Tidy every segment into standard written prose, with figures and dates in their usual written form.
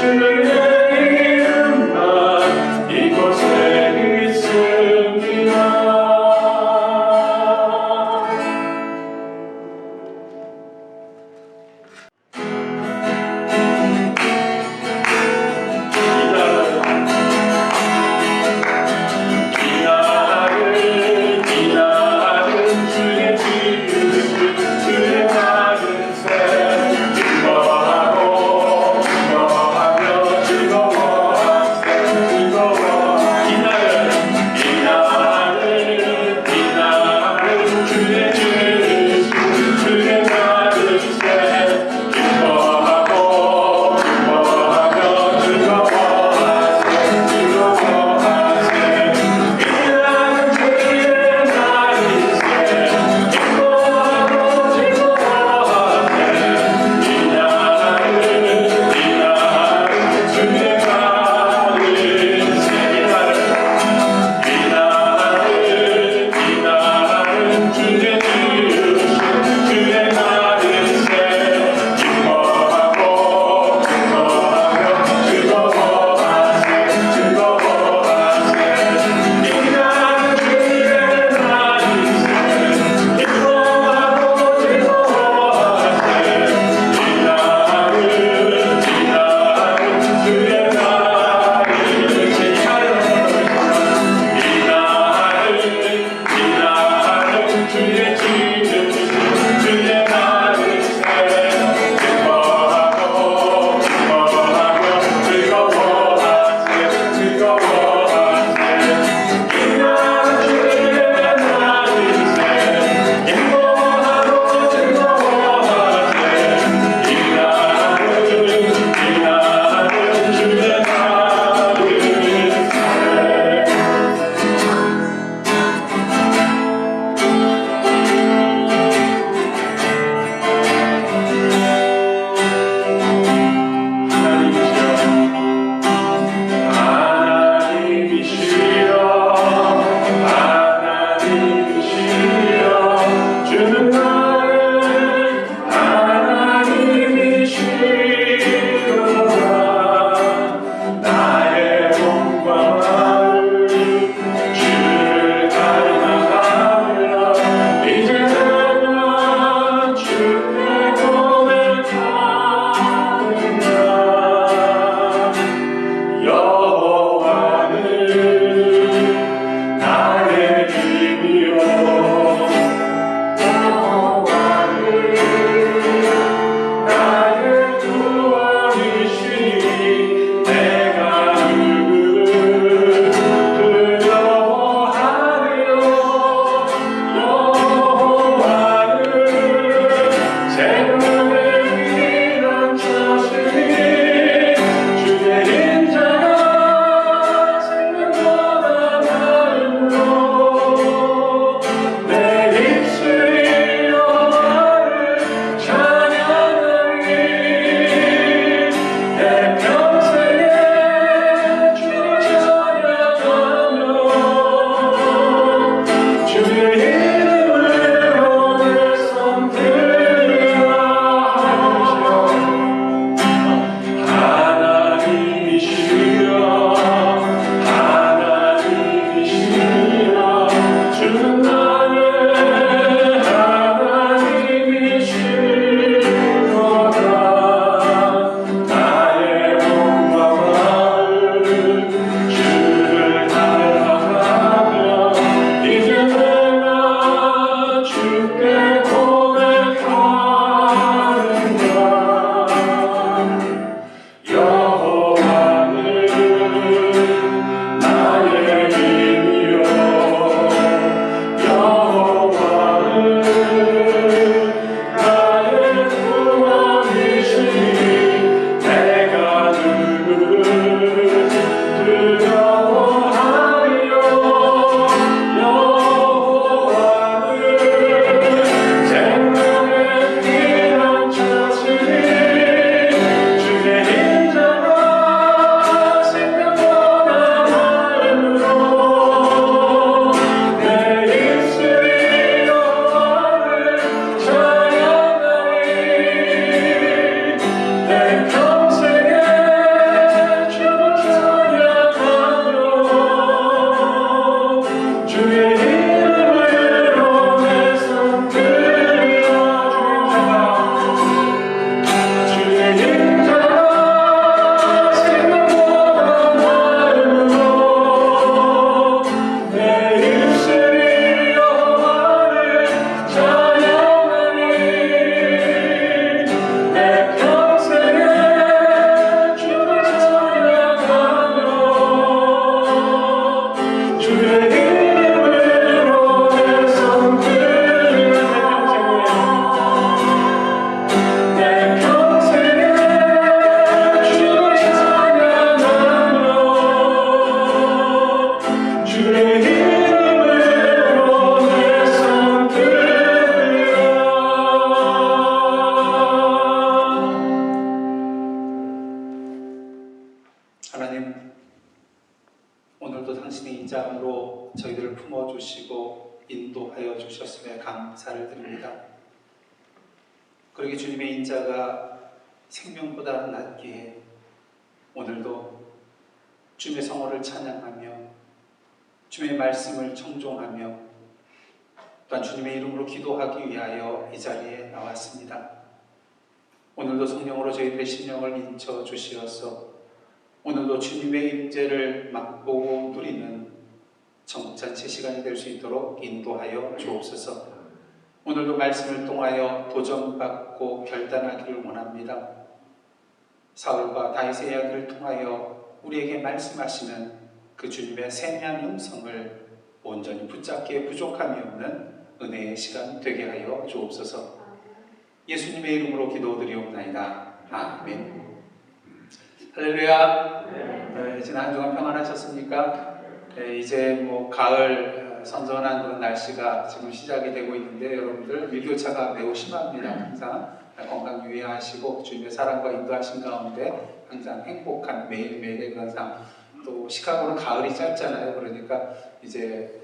주의 이름만 이곳에 있습니다. 하나님, 오늘도 당신의 인자함으로 저희들을 품어주시고 인도하여 주셨음에 감사를 드립니다. 그러기 주님의 인자가 생명보다 낫기에 오늘도 주님의 성호를 찬양하며 주님의 말씀을 청종하며 또한 주님의 이름으로 기도하기 위하여 이 자리에 나왔습니다. 오늘도 성령으로 저희들의 심령을 인쳐 주시어서 오늘도 주님의 임재를 맛보고 누리는 정찬치 시간이 될 수 있도록 인도하여 주옵소서. 오늘도 말씀을 통하여 도전받고 결단하기를 원합니다. 사울과 다윗의 이야기를 통하여 우리에게 말씀하시는 그 주님의 세미한 음성을 온전히 붙잡기에 부족함이 없는 은혜의 시간 되게 하여 주옵소서. 예수님의 이름으로 기도드리옵나이다. 아멘. 할렐루야. 지난 한 주간 평안하셨습니까? 이제 가을 선선한 그런 날씨가 지금 시작이 되고 있는데 여러분들 일교차가 매우 심합니다. 항상 건강 유의하시고 주님의 사랑과 인도하신 가운데 항상 행복한 매일매일의 그런 삶. 또 시카고는 가을이 짧잖아요. 그러니까 이제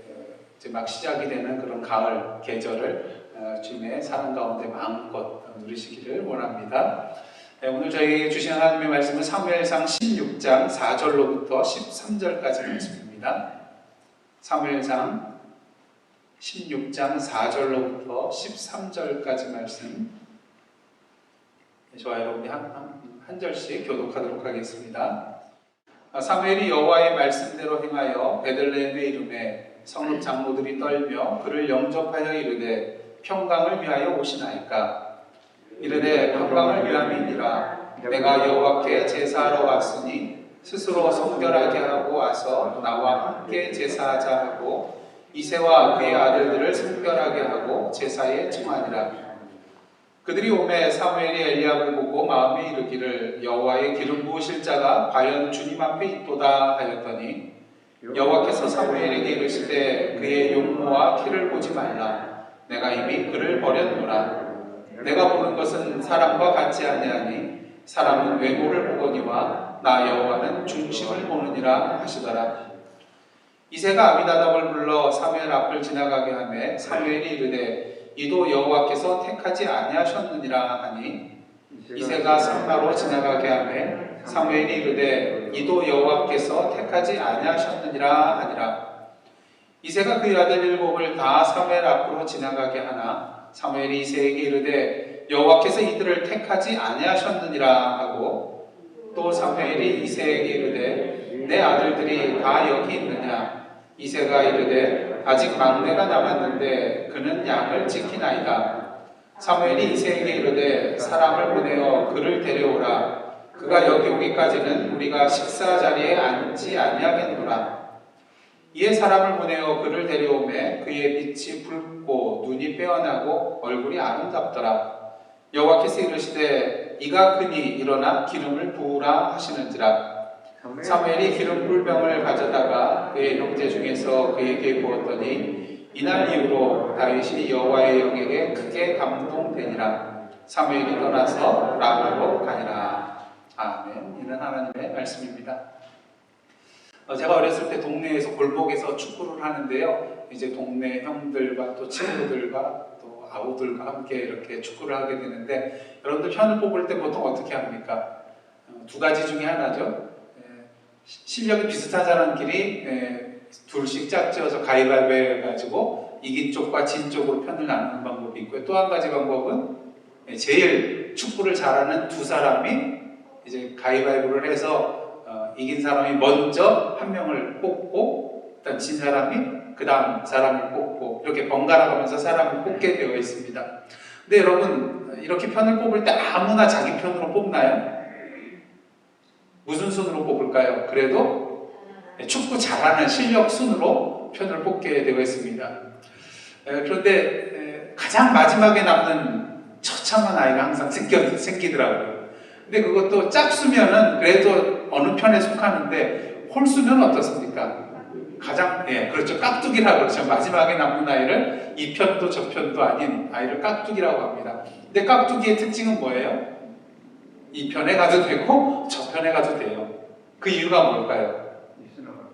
막 시작이 되는 그런 가을 계절을 주님의 사랑 가운데 마음껏 누리시기를 원합니다. 오늘 저희에게 주신 하나님의 말씀은 사무엘상 16장 4절로부터 13절까지 말씀입니다. 사무엘상 16장 4절로부터 13절까지 말씀, 저와 여러분이 한 절씩 교독하도록 하겠습니다. 사무엘이 여호와의 말씀대로 행하여 베들레헴의 이름에 성읍 장로들이 떨며 그를 영접하여 이르되 평강을 위하여 오시나이까. 이르되 평강을 위함이니라. 내가 여호와께 제사하러 왔으니 스스로 성결하게 하고 와서 나와 함께 제사하자 하고 이새와 그의 아들들을 성결하게 하고 제사에 청하니라. 그들이 오매 사무엘이 엘리압을 보고 마음에 이르기를 여호와의 기름 부으실 자가 과연 주님 앞에 있도다 하였더니 여호와께서 사무엘에게 이르시되 그의 용모와 키를 보지 말라. 내가 이미 그를 버렸노라. 내가 보는 것은 사람과 같지 아니하니 사람은 외모를 보거니와 나 여호와는 중심을 보느니라 하시더라. 이새가 아미나답을 불러 사무엘 앞을 지나가게 하매 사무엘이 이르되 이도 여호와께서 택하지 아니하셨느니라 하니 이새가 삼마로 지나가게 하매 사무엘이 이르되 이도 여호와께서 택하지 아니하셨느니라 하니라. 이새가 그의 아들 일곱을 다 사무엘 앞으로 지나가게 하나 사무엘이 이새에게 이르되 여호와께서 이들을 택하지 아니하셨느니라 하고 또 사무엘이 이새에게 이르되 내 아들들이 다 여기 있느냐. 이새가 이르되 아직 막내가 남았는데 그는 양을 지키나이다. 사무엘이 이새에게 이르되 사람을 보내어 그를 데려오라. 그가 여기 오기까지는 우리가 식사 자리에 앉지 아니하겠노라. 이에 사람을 보내어 그를 데려오매 그의 빛이 붉고 눈이 빼어나고 얼굴이 아름답더라. 여호와께서 이르시되 이가 크니 일어나 기름을 부으라 하시는지라. 사무엘이 기름 꿀병을 가져다가 그의 형제 중에서 그에게 부었더니 이날 이후로 다윗이 여호와의 영에게 크게 감동되니라. 사무엘이 떠나서 라마로 가니라. 아멘. 이는 하나님의 말씀입니다. 제가 어렸을 때 동네에서 골목에서 축구를 하는데요. 이제 동네 형들과 또 친구들과 또 아우들과 함께 이렇게 축구를 하게 되는데 여러분들 편을 뽑을 때 보통 어떻게 합니까? 두 가지 중에 하나죠. 실력이 비슷한 사람끼리 둘씩 짝지어서 가위바위보 해가지고 이긴 쪽과 진 쪽으로 편을 나누는 방법이 있고요. 또 한 가지 방법은 제일 축구를 잘하는 두 사람이 이제 가위바위보를 해서 이긴 사람이 먼저 한 명을 뽑고 일단 진 사람이 그 다음 사람을 뽑고 이렇게 번갈아 가면서 사람을 뽑게 되어 있습니다. 근데 여러분 이렇게 편을 뽑을 때 아무나 자기 편으로 뽑나요? 무슨 순으로 뽑을까요? 그래도 축구 잘하는 실력 순으로 편을 뽑게 되어 있습니다. 그런데 가장 마지막에 남는 처참한 아이가 항상 생기더라고요. 근데 그것도 짝수면은 그래도 어느 편에 속하는데 홀수면 어떻습니까? 가장 그렇죠. 깍두기라고 그러죠. 마지막에 남는 아이를 이 편도 저 편도 아닌 아이를 깍두기라고 합니다. 근데 깍두기의 특징은 뭐예요? 이 편에 가도 되고 저 편에 가도 돼요. 그 이유가 뭘까요?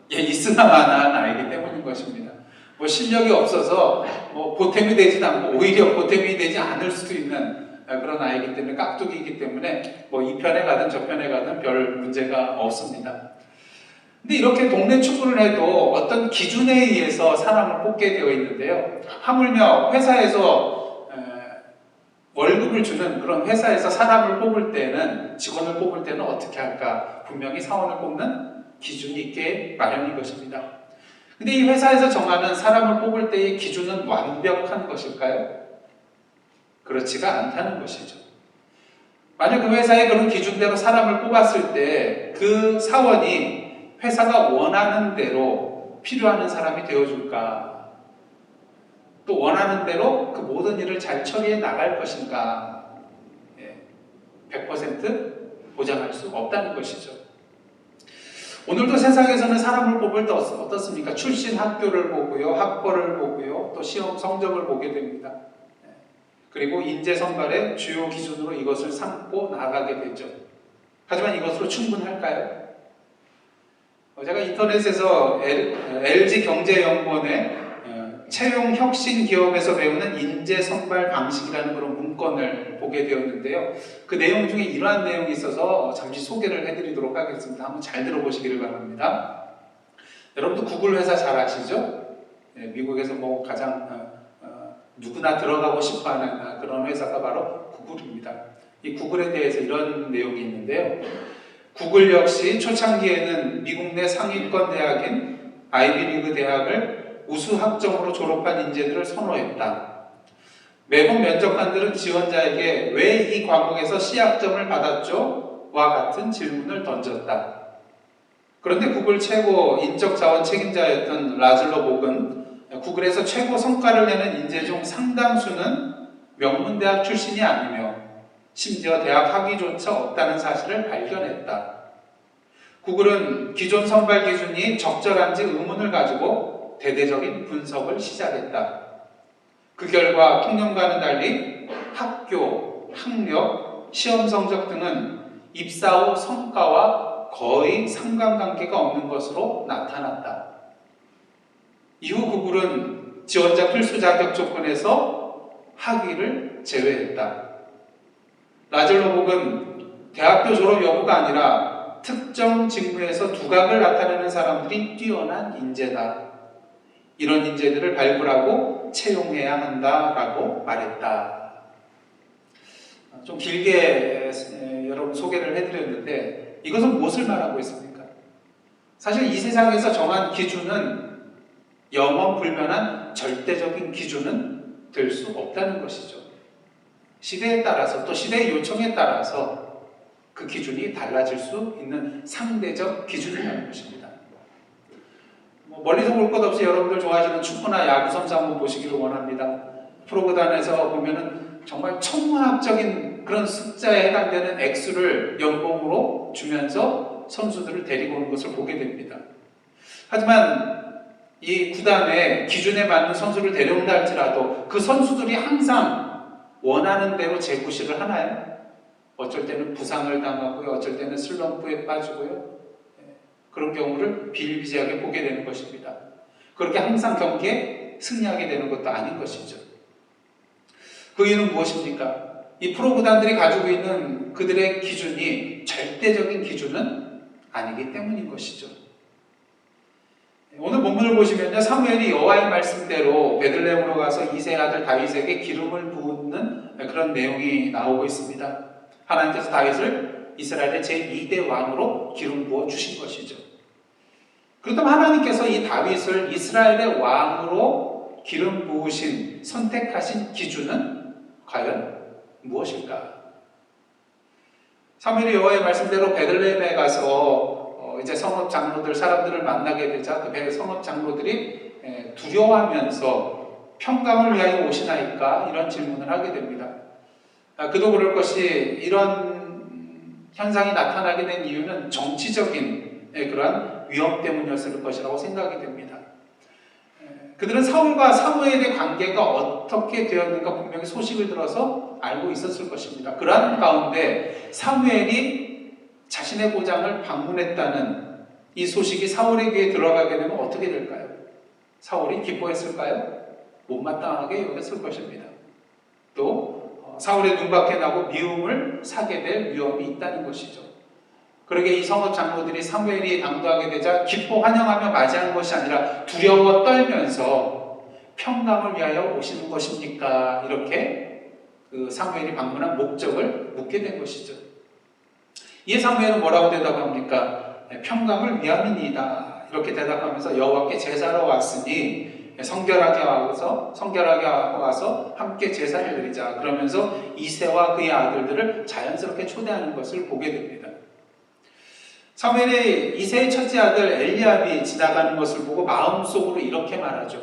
있으나마나한 아이기 때문인 것입니다. 뭐 실력이 없어서 뭐 보탬이 되지도 않고 오히려 보탬이 되지 않을 수도 있는 그런 아이기 때문에 깍두기이기 때문에 뭐 이 편에 가든 저 편에 가든 별 문제가 없습니다. 근데 이렇게 동네 축구를 해도 어떤 기준에 의해서 사람을 뽑게 되어 있는데요. 하물며 회사에서 월급을 주는 그런 회사에서 사람을 뽑을 때는, 직원을 뽑을 때는 어떻게 할까? 분명히 사원을 뽑는 기준이 있게 마련인 것입니다. 근데 이 회사에서 정하는 사람을 뽑을 때의 기준은 완벽한 것일까요? 그렇지가 않다는 것이죠. 만약 그 회사에 그런 기준대로 사람을 뽑았을 때 그 사원이 회사가 원하는 대로 필요하는 사람이 되어줄까? 또 원하는 대로 그 모든 일을 잘 처리해 나갈 것인가? 100% 보장할 수 없다는 것이죠. 오늘도 세상에서는 사람을 뽑을 때 어떻습니까? 출신 학교를 보고요, 학벌을 보고요, 또 시험 성적을 보게 됩니다. 그리고 인재 선발의 주요 기준으로 이것을 삼고 나가게 되죠. 하지만 이것으로 충분할까요? 제가 인터넷에서 LG경제연구원의 채용 혁신 기업에서 배우는 인재 선발 방식이라는 그런 문건을 보게 되었는데요. 그 내용 중에 이러한 내용이 있어서 잠시 소개를 해드리도록 하겠습니다. 한번 잘 들어보시기를 바랍니다. 여러분도 구글 회사 잘 아시죠? 미국에서 뭐 가장 누구나 들어가고 싶어하는 그런 회사가 바로 구글입니다. 이 구글에 대해서 이런 내용이 있는데요. 구글 역시 초창기에는 미국 내 상위권 대학인 아이비리그 대학을 우수 학점으로 졸업한 인재들을 선호했다. 매번 면접관들은 지원자에게 왜 이 과목에서 C학점을 받았죠? 와 같은 질문을 던졌다. 그런데 구글 최고 인적 자원 책임자였던 라즐러 복은 구글에서 최고 성과를 내는 인재 중 상당수는 명문대학 출신이 아니며 심지어 대학 학위조차 없다는 사실을 발견했다. 구글은 기존 선발 기준이 적절한지 의문을 가지고 대대적인 분석을 시작했다. 그 결과 통념과는 달리 학교, 학력, 시험 성적 등은 입사 후 성과와 거의 상관관계가 없는 것으로 나타났다. 이후 구글은 지원자 필수 자격 조건에서 학위를 제외했다. 라즐러 복은 대학교 졸업 여부가 아니라 특정 직무에서 두각을 나타내는 사람들이 뛰어난 인재다. 이런 인재들을 발굴하고 채용해야 한다라고 말했다. 좀 길게 여러분 소개를 해드렸는데 이것은 무엇을 말하고 있습니까? 사실 이 세상에서 정한 기준은 영원 불변한 절대적인 기준은 될 수 없다는 것이죠. 시대에 따라서 또 시대의 요청에 따라서 그 기준이 달라질 수 있는 상대적 기준이라는 것입니다. 멀리서 볼 것 없이 여러분들 좋아하시는 축구나 야구 선수 한번 보시기를 원합니다. 프로구단에서 보면은 정말 천문학적인 그런 숫자에 해당되는 액수를 연봉으로 주면서 선수들을 데리고 오는 것을 보게 됩니다. 하지만 이 구단의 기준에 맞는 선수를 데려온다 할지라도 그 선수들이 항상 원하는 대로 재구실을 하나요? 어쩔 때는 부상을 당하고요, 어쩔 때는 슬럼프에 빠지고요. 그런 경우를 비일비재하게 보게 되는 것입니다. 그렇게 항상 경기에 승리하게 되는 것도 아닌 것이죠. 그 이유는 무엇입니까? 이 프로구단들이 가지고 있는 그들의 기준이 절대적인 기준은 아니기 때문인 것이죠. 오늘 본문을 보시면요, 사무엘이 여호와의 말씀대로 베들레헴으로 가서 이새의 아들 다윗에게 기름을 부은 그런 내용이 나오고 있습니다. 하나님께서 다윗을 이스라엘의 제2대 왕으로 기름 부어 주신 것이죠. 그렇다면 하나님께서 이 다윗을 이스라엘의 왕으로 기름 부으신, 선택하신 기준은 과연 무엇일까? 사무엘이 여호와의 말씀대로 베들레헴에 가서 이제 성읍 장로들, 사람들을 만나게 되자 그 성읍 장로들이 두려워하면서 평강을 위하여 오시나이까? 이런 질문을 하게 됩니다. 그도 그럴 것이 이런 현상이 나타나게 된 이유는 정치적인 그러한 위험 때문이었을 것이라고 생각이 됩니다. 그들은 사울과 사무엘의 관계가 어떻게 되었는가 분명히 소식을 들어서 알고 있었을 것입니다. 그러한 가운데 사무엘이 자신의 고장을 방문했다는 이 소식이 사울의 귀에 들어가게 되면 어떻게 될까요? 사울이 기뻐했을까요? 못마땅하게 여겼을 것입니다. 또 사울의 눈밖에 나고 미움을 사게 될 위험이 있다는 것이죠. 그러게 이 성읍 장로들이 사무엘이 당도하게 되자 기뻐 환영하며 맞이한 것이 아니라 두려워 떨면서 평강을 위하여 오시는 것입니까? 이렇게 그 사무엘이 방문한 목적을 묻게 된 것이죠. 이에 사무엘은 뭐라고 대답합니까? 평강을 위함이니이다. 이렇게 대답하면서 여호와께 제사로 왔으니 성결하게 와서 함께 제사를 드리자. 그러면서 이새와 그의 아들들을 자연스럽게 초대하는 것을 보게 됩니다. 사무엘이 이새의 첫째 아들 엘리압이 지나가는 것을 보고 마음속으로 이렇게 말하죠.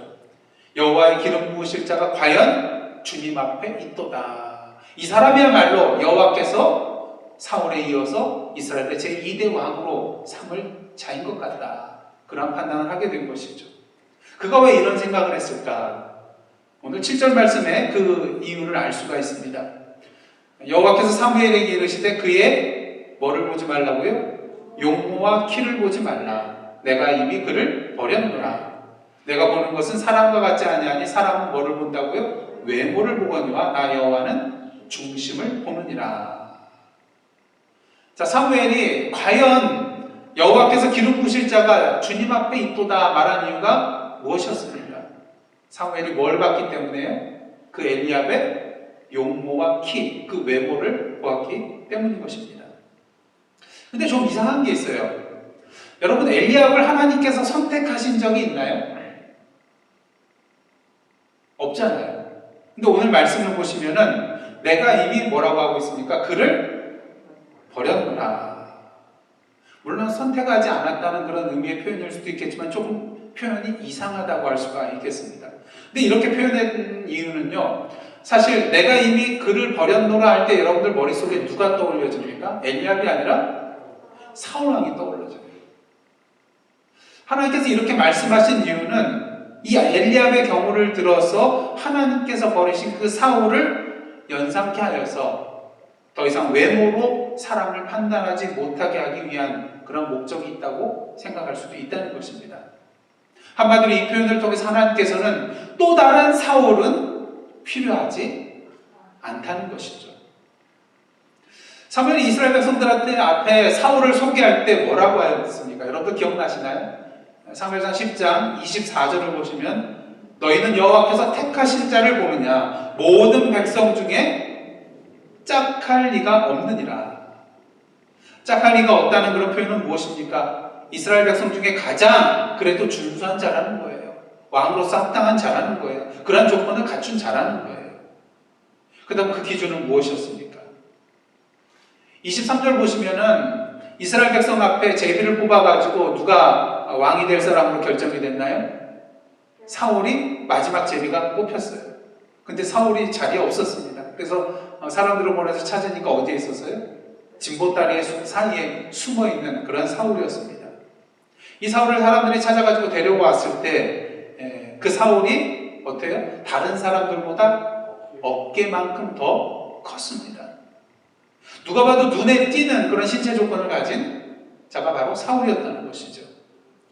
여호와의 기름 부으실 자가 과연 주님 앞에 있도다. 이 사람이야말로 여호와께서 사울에 이어서 이스라엘의 제2대 왕으로 삼을 자인 것 같다. 그런 판단을 하게 된 것이죠. 그가 왜 이런 생각을 했을까? 오늘 7절 말씀에 그 이유를 알 수가 있습니다. 여호와께서 사무엘에게 이르시되 그의 뭐를 보지 말라고요? 용모와 키를 보지 말라. 내가 이미 그를 버렸노라. 내가 보는 것은 사람과 같지 아니하니 사람은 뭐를 본다고요? 외모를 보거니와 나 여호와는 중심을 보느니라. 자, 사무엘이 과연 여호와께서 기름 부으실 자가 주님 앞에 있도다 말한 이유가 무엇이었습니까? 사무엘이 뭘 봤기 때문에요? 그 엘리압의 용모와 키, 그 외모를 보았기 때문인 것입니다. 근데 좀 이상한 게 있어요. 여러분, 엘리압을 하나님께서 선택하신 적이 있나요? 없잖아요. 근데 오늘 말씀을 보시면은 내가 이미 뭐라고 하고 있습니까? 그를 버렸노라. 물론 선택하지 않았다는 그런 의미의 표현일 수도 있겠지만 조금 표현이 이상하다고 할 수가 있겠습니다. 근데 이렇게 표현한 이유는요, 사실 내가 이미 그를 버렸노라 할 때 여러분들 머릿속에 누가 떠올려집니까? 엘리압이 아니라 사울왕이 떠올라져요. 하나님께서 이렇게 말씀하신 이유는 이 엘리압의 경우를 들어서 하나님께서 버리신 그 사울을 연상케 하여서 더 이상 외모로 사람을 판단하지 못하게 하기 위한 그런 목적이 있다고 생각할 수도 있다는 것입니다. 한마디로 이 표현을 통해서 하나님께서는 또 다른 사울은 필요하지 않다는 것이죠. 사무엘이 이스라엘 백성들한테 앞에 사울을 소개할 때 뭐라고 하였습니까? 여러분들 기억나시나요? 사무엘상 10장 24절을 보시면 너희는 여호와께서 택하신 자를 보느냐 모든 백성 중에 짝할 리가 없느니라. 짝할 리가 없다는 그런 표현은 무엇입니까? 이스라엘 백성 중에 가장 그래도 준수한 자라는 거예요. 왕으로서 합당한 자라는 거예요. 그러한 조건을 갖춘 자라는 거예요. 그 다음 그 기준은 무엇이었습니까? 23절 보시면은 이스라엘 백성 앞에 제비를 뽑아가지고 누가 왕이 될 사람으로 결정이 됐나요? 사울이 마지막 제비가 뽑혔어요. 근데 사울이 자리에 없었습니다. 그래서 사람들을 보내서 찾으니까 어디에 있었어요? 진보다리 사이에 숨어있는 그런 사울이었습니다. 이 사울을 사람들이 찾아가지고 데려왔을 때 그 사울이 어때요? 다른 사람들보다 어깨만큼 더 컸습니다. 누가 봐도 눈에 띄는 그런 신체 조건을 가진 자가 바로 사울이었다는 것이죠.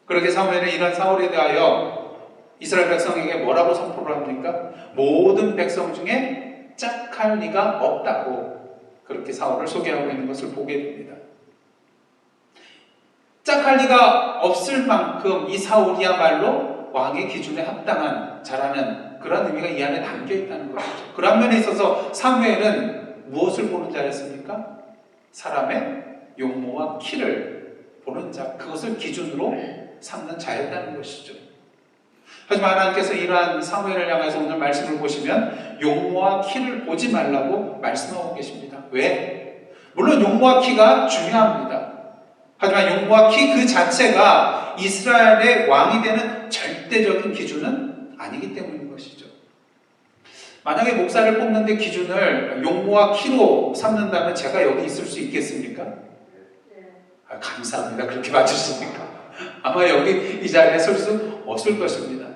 그렇게 사무엘은 이런 사울에 대하여 이스라엘 백성에게 뭐라고 선포를 합니까? 모든 백성 중에 짝할 리가 없다고 그렇게 사울을 소개하고 있는 것을 보게 됩니다. 짝할 리가 없을 만큼 이 사울이야말로 왕의 기준에 합당한 자라는 그런 의미가 이 안에 담겨 있다는 것이죠. 그런 면에 있어서 사무엘은 무엇을 보는 자였습니까? 사람의 용모와 키를 보는 자, 그것을 기준으로 삼는 자였다는 것이죠. 하지만 하나님께서 이러한 사무엘을 향해서 오늘 말씀을 보시면 용모와 키를 보지 말라고 말씀하고 계십니다. 왜? 물론 용모와 키가 중요합니다. 하지만 용모와 키 그 자체가 이스라엘의 왕이 되는 절대적인 기준은 아니기 때문인 것이죠. 만약에 목사를 뽑는데 기준을 용모와 키로 삼는다면 제가 여기 있을 수 있겠습니까? 감사합니다. 그렇게 봐주시니까. 아마 여기 이 자리에 설 수 없을 것입니다.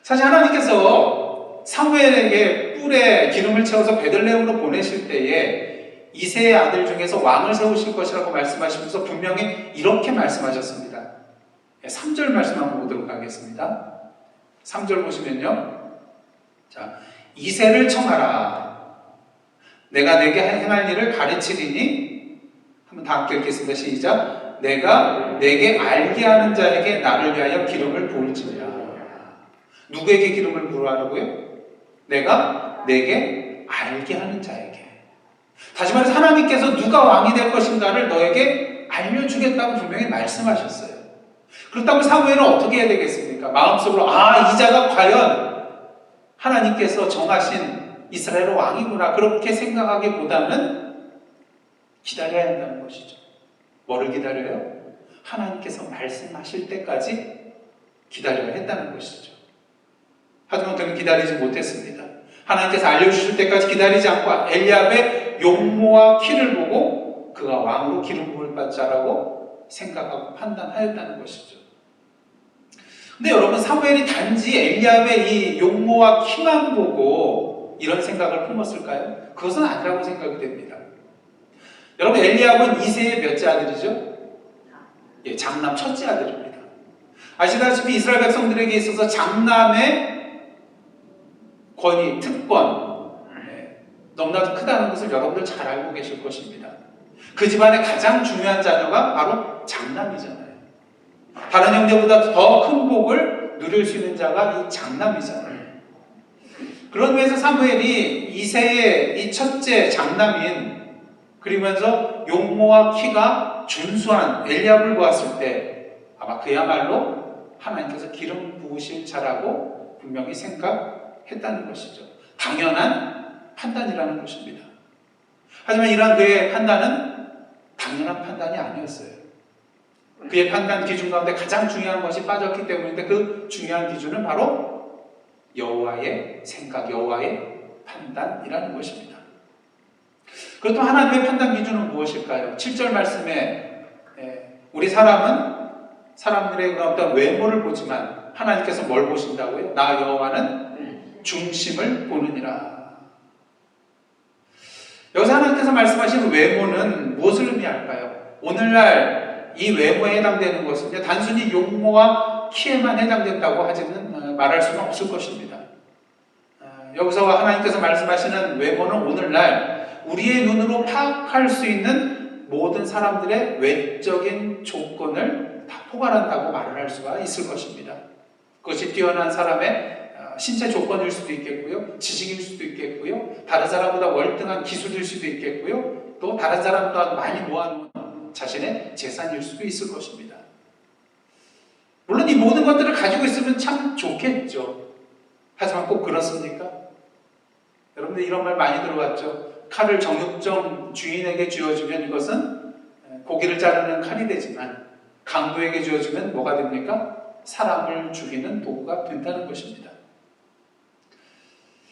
사실 하나님께서 사무엘에게 뿔에 기름을 채워서 베들레헴으로 보내실 때에 이새의 아들 중에서 왕을 세우실 것이라고 말씀하시면서 분명히 이렇게 말씀하셨습니다. 3절 말씀 한번 보도록 하겠습니다. 3절 보시면요. 자, 이새를 청하라. 내가 내게 행할 일을 가르치리니, 한번 다 함께 읽겠습니다. 시작. 내가 내게 알게 하는 자에게 나를 위하여 기름을 부을지니라. 누구에게 기름을 부으라고요? 내가 내게 알게 하는 자에게. 다시 말해서 하나님께서 누가 왕이 될 것인가를 너에게 알려주겠다고 분명히 말씀하셨어요. 그렇다면 사무엘은 어떻게 해야 되겠습니까? 마음속으로 이 자가 과연 하나님께서 정하신 이스라엘 왕이구나 그렇게 생각하기보다는 기다려야 한다는 것이죠. 뭐를 기다려요? 하나님께서 말씀하실 때까지 기다려야 했다는 것이죠. 하지만 그는 기다리지 못했습니다. 하나님께서 알려주실 때까지 기다리지 않고 엘리압의 용모와 키를 보고 그가 왕으로 기름 부을 자라고 생각하고 판단하였다는 것이죠. 근데 여러분, 사무엘이 단지 엘리압의 이 용모와 키만 보고 이런 생각을 품었을까요? 그것은 아니라고 생각이 됩니다. 여러분, 엘리압은 이새의 몇째 아들이죠? 장남 첫째 아들입니다. 아시다시피 이스라엘 백성들에게 있어서 장남의 권위, 특권, 너무나도 크다는 것을 여러분들 잘 알고 계실 것입니다. 그 집안의 가장 중요한 자녀가 바로 장남이잖아요. 다른 형제보다 더 큰 복을 누릴 수 있는 자가 이 장남이잖아요. 그런 의미에서 사무엘이 이새의 이 첫째 장남인, 그러면서 용모와 키가 준수한 엘리압을 보았을 때 아마 그야말로 하나님께서 기름 부으실 자라고 분명히 생각했다는 것이죠. 당연한 판단이라는 것입니다. 하지만 이러한 그의 판단은 당연한 판단이 아니었어요. 그의 판단 기준 가운데 가장 중요한 것이 빠졌기 때문인데, 그 중요한 기준은 바로 여호와의 생각, 여호와의 판단이라는 것입니다. 그렇다면 하나님의 판단 기준은 무엇일까요? 7절 말씀에 우리 사람들의 어떤 외모를 보지만 하나님께서 뭘 보신다고요? 나 여호와는 중심을 보느니라. 여기서 하나님께서 말씀하시는 외모는 무엇을 의미할까요? 오늘날 이 외모에 해당되는 것은 단순히 용모와 키에만 해당된다고 하지는 말할 수는 없을 것입니다. 여기서 하나님께서 말씀하시는 외모는 오늘날 우리의 눈으로 파악할 수 있는 모든 사람들의 외적인 조건을 다 포괄한다고 말을 할 수가 있을 것입니다. 그것이 뛰어난 사람의 신체 조건일 수도 있겠고요, 지식일 수도 있겠고요, 다른 사람보다 월등한 기술일 수도 있겠고요, 또 다른 사람보다 많이 모아놓은 자신의 재산일 수도 있을 것입니다. 물론 이 모든 것들을 가지고 있으면 참 좋겠죠. 하지만 꼭 그렇습니까? 여러분들 이런 말 많이 들어봤죠. 칼을 정육점 주인에게 쥐어주면 이것은 고기를 자르는 칼이 되지만 강도에게 쥐어주면 뭐가 됩니까? 사람을 죽이는 도구가 된다는 것입니다.